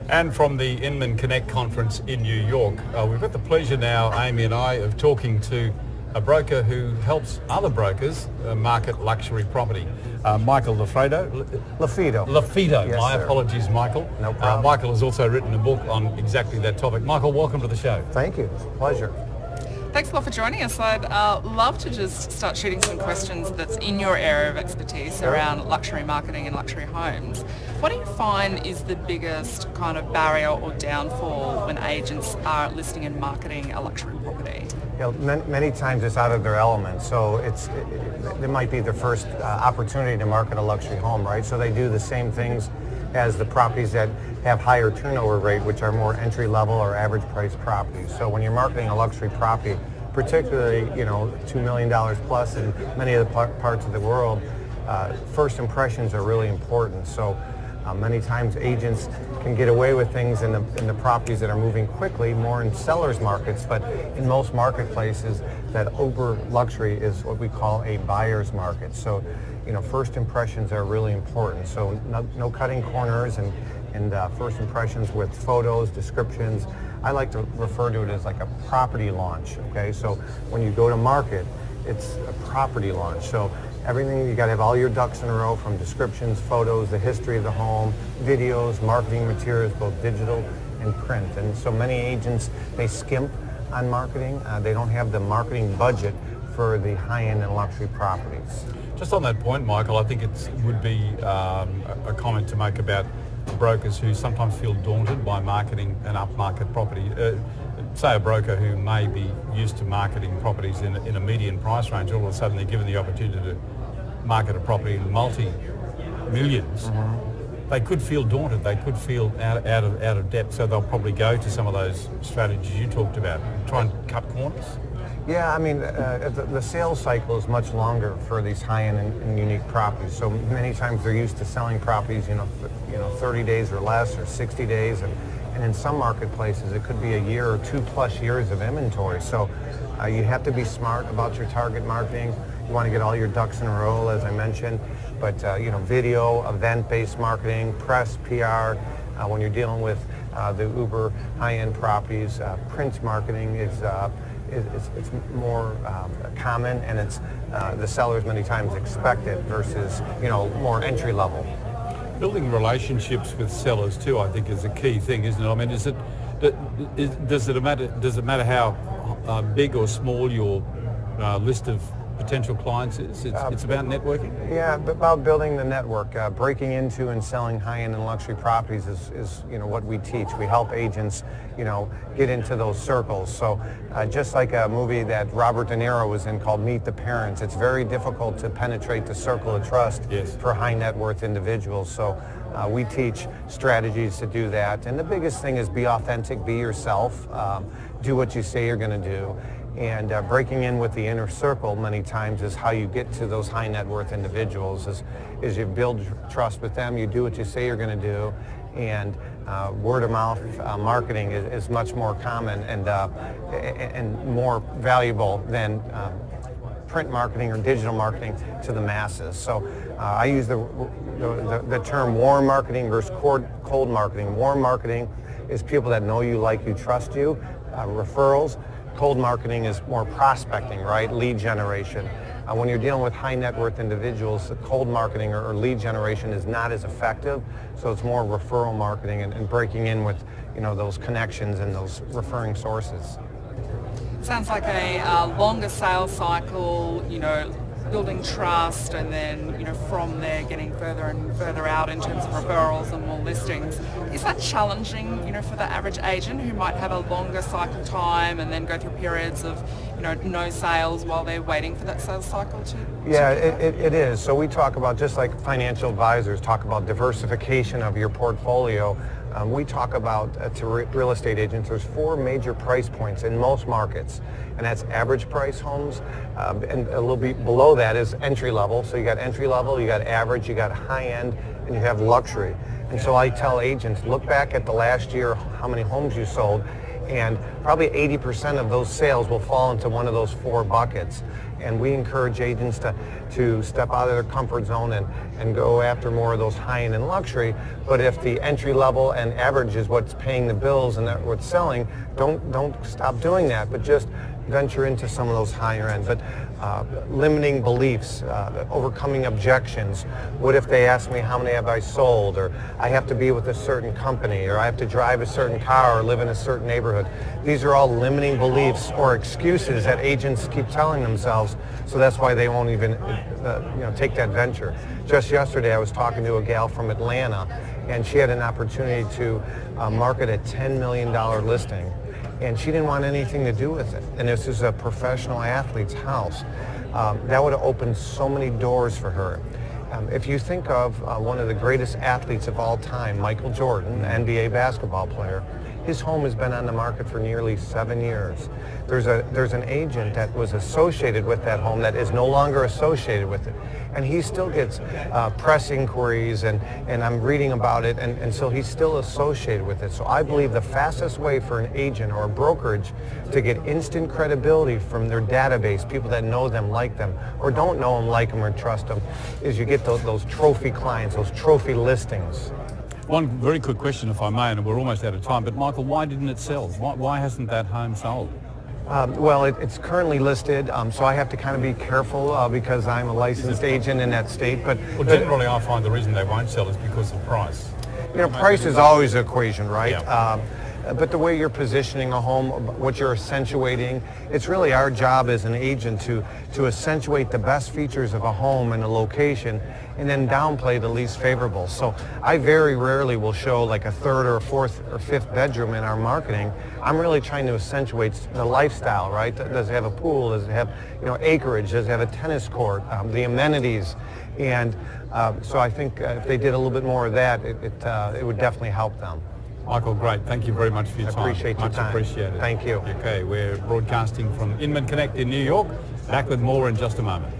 And from the Inman Connect conference in New York, we've got the pleasure now, Amy and I, of talking to a broker who helps other brokers market luxury property. Michael LaFido. LaFido. Yes, My sir. apologies, Michael. No problem. Michael has also written a book on exactly that topic. Michael, welcome to the show. Thank you. It's a pleasure. Thanks a lot for joining us. I'd love to just start shooting some questions that's in your area of expertise around luxury marketing and luxury homes. What do you find is the biggest kind of barrier or downfall when agents are listing and marketing a luxury property? Many times it's out of their element, so it might be their first opportunity to market a luxury home, right? So they do the same things as the properties that have higher turnover rate, which are more entry level or average price properties. So when you're marketing a luxury property, particularly $2 million plus in many of the parts of the world, first impressions are really important. So many times agents can get away with things in the properties that are moving quickly, more in sellers markets, but in most marketplaces that uber luxury is what we call a buyer's market. So first impressions are really important. So no cutting corners and first impressions with photos, descriptions. I like to refer to it as like a property launch, okay? So when you go to market, it's a property launch. So everything, you got to have all your ducks in a row, from descriptions, photos, the history of the home, videos, marketing materials, both digital and print. And so many agents, they skimp on marketing. They don't have the marketing budget for the high-end and luxury properties. Just on that point, Michael, I think it would be a comment to make about brokers who sometimes feel daunted by marketing an upmarket property. Say a broker who may be used to marketing properties in a median price range, all of a sudden they're given the opportunity to market a property in multi-millions. Mm-hmm. They could feel daunted, they could feel out of depth, so they'll probably go to some of those strategies you talked about, try and cut corners. Yeah, I mean, the sales cycle is much longer for these high-end and unique properties. So many times they're used to selling properties, 30 days or less, or 60 days, and in some marketplaces it could be a year or 2+ years of inventory. So you have to be smart about your target marketing. You want to get all your ducks in a row, as I mentioned, but video, event-based marketing, press, PR. When you're dealing with the uber high-end properties, print marketing is it's more common, and it's the sellers many times expect it versus more entry level. Building relationships with sellers too, I think, is a key thing, isn't it? I mean, does it matter how big or small your list of potential clients is? It's about networking? Yeah, about building the network. Breaking into and selling high-end and luxury properties is what we teach. We help agents get into those circles. So just like a movie that Robert De Niro was in called Meet the Parents, it's very difficult to penetrate the circle of trust for high net worth individuals. So we teach strategies to do that. And the biggest thing is be authentic, be yourself, do what you say you're going to do. And breaking in with the inner circle many times is how you get to those high net worth individuals, is you build trust with them, you do what you say you're going to do, and word of mouth marketing is much more common and more valuable than print marketing or digital marketing to the masses. So I use the term warm marketing versus cold marketing. Warm marketing is people that know you, like you, trust you, referrals. Cold marketing is more prospecting, right? Lead generation. When you're dealing with high net worth individuals, the cold marketing or lead generation is not as effective. So it's more referral marketing and breaking in with those connections and those referring sources. Sounds like a longer sales cycle, building trust, and then from there getting further and further out in terms of referrals and more listings. Is that challenging for the average agent who might have a longer cycle time and then go through periods of no sales while they're waiting for that sales cycle to? Yeah, it is. So we talk about, just like financial advisors talk about diversification of your portfolio, we talk about to real estate agents, there's 4 major price points in most markets, and that's average price homes, and a little bit below that is entry level. So you got entry level, you got average, you got high end, and you have luxury. And so I tell agents, look back at the last year, how many homes you sold, And probably 80% of those sales will fall into one of those 4 buckets. And we encourage agents to step out of their comfort zone and go after more of those high-end and luxury. But if the entry level and average is what's paying the bills and that what's selling, don't stop doing that, but just venture into some of those higher end. But limiting beliefs, overcoming objections. What if they ask me how many have I sold, or I have to be with a certain company, or I have to drive a certain car or live in a certain neighborhood. These are all limiting beliefs or excuses that agents keep telling themselves, so that's why they won't even take that venture. Just yesterday I was talking to a gal from Atlanta, and she had an opportunity to market a $10 million listing. And she didn't want anything to do with it. And this is a professional athlete's house. That would have opened so many doors for her. If you think of one of the greatest athletes of all time, Michael Jordan, NBA basketball player, his home has been on the market for nearly 7 years. There's an agent that was associated with that home that is no longer associated with it. And he still gets press inquiries, and I'm reading about it, and so he's still associated with it. So I believe the fastest way for an agent or a brokerage to get instant credibility from their database, people that know them, like them, or don't know them, like them, or trust them, is you get those trophy clients, those trophy listings. One very quick question, if I may, and we're almost out of time, but Michael, why didn't it sell? Why hasn't that home sold? Well, it's currently listed, so I have to kind of be careful because I'm a licensed agent in that state. But generally, I find the reason they won't sell is because of price. Price is always an equation, right? Yeah. But the way you're positioning a home, what you're accentuating, it's really our job as an agent to accentuate the best features of a home and a location, and then downplay the least favorable. So I very rarely will show like a 3rd or 4th or 5th bedroom in our marketing. I'm really trying to accentuate the lifestyle, right? Does it have a pool? Does it have acreage? Does it have a tennis court? The amenities? And so I think if they did a little bit more of that, it would definitely help them. Michael, great. Thank you very much for your time. I appreciate your time. Much appreciated. Thank you. Okay, we're broadcasting from Inman Connect in New York. Back with more in just a moment.